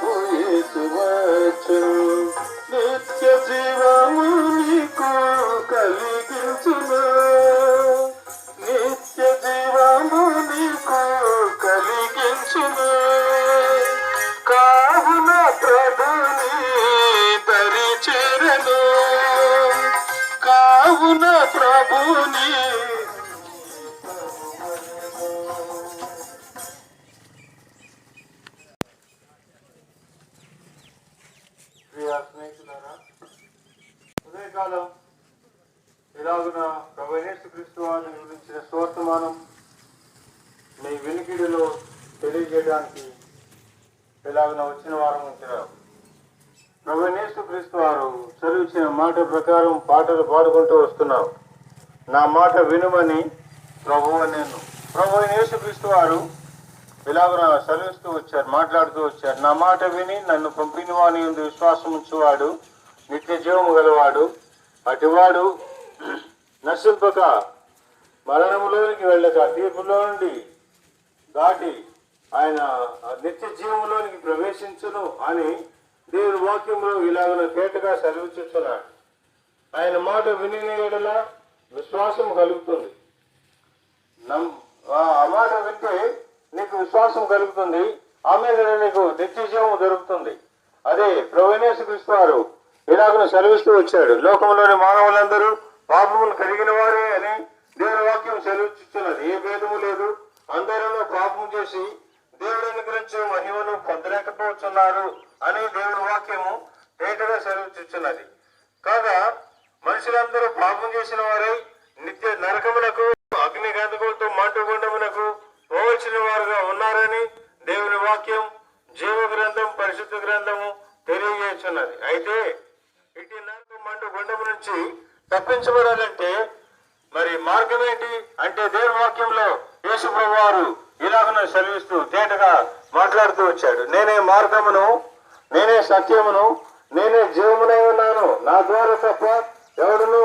ప్రభు యేసు వచ్చును, నిత్య జీవము నీకు కలిగించును, నిత్య జీవము నీకు కలిగించును. కావున ప్రభుని దరి చేరను, కావున ప్రభుని స్నేహితులారా, ఉదయకాలం ఇలాగున ప్రభువైన యేసుక్రీస్తు వారిని గురించిన సువర్తమానం మీ వినికిడిలో తెలియజేయడానికి ఇలాగున వచ్చిన వారం ఉంచారు. ప్రభువైన యేసుక్రీస్తు వారు చదివించిన మాట ప్రకారం పాటలు పాడుకుంటూ వస్తున్నారు. నా మాట వినుమని ప్రభువు నేను. ప్రభువైన యేసుక్రీస్తు వారు ఇలాగున సెలవిస్తూ వచ్చారు, మాట్లాడుతూ వచ్చారు. నా మాట విని నన్ను పంపిన వాని యందు విశ్వాసం ఉంచువాడు నిత్య జీవము గలవాడు, అటివాడు నశింపక మరణములోనికి వెళ్ళక తీర్పులో నుండి దాటి ఆయన నిత్య జీవంలోనికి ప్రవేశించును అని దేవుని వాక్యంలో ఇలాగన తేటగా సెలవిస్తున్నాడు. ఆయన మాట విని ఎడల విశ్వాసం కలుగుతుంది. ఆ మాట వింటే నీకు విశ్వాసం కలుగుతుంది, ఆమె నీకు నిత్య జీవం దొరుకుతుంది. అదే ప్రభువైన యేసుక్రీస్తు వారు ఇలాగను సెలవిస్తూ వచ్చాడు. లోకంలోని మానవులందరూ పాపములు కలిగిన వారే అని దేవుని వాక్యం సెలవిస్తున్నది. ఏ భేదము లేదు, అందరిలో పాపం చేసి దేవుడు అనుగ్రహించే మహిమను పొందలేకపోతున్నారు అని దేవుని వాక్యము తేటగా సెలవిస్తున్నది. కాగా మనుషులందరూ పాపం చేసిన వారై నిత్య నరకమునకు అగ్ని గంధకులతో మంటుగుండమునకు పోవలసిన వారుగా ఉన్నారని దేవుని వాక్యం జీవ గ్రంథం పరిశుద్ధ గ్రంథము తెలియజేస్తున్నది. అయితే ఇటు నరక మండు గుండము నుంచి తప్పించబడాలంటే మరి మార్గం ఏంటి అంటే దేవుని వాక్యంలో యేసు ప్రభువు వారు ఇలాగను సెలవిస్తూ తేటగా మాట్లాడుతూ వచ్చాడు. నేనే మార్గమును, నేనే సత్యమును, నేనే జీవమునై ఉన్నాను, నా ద్వారా తప్ప ఎవడును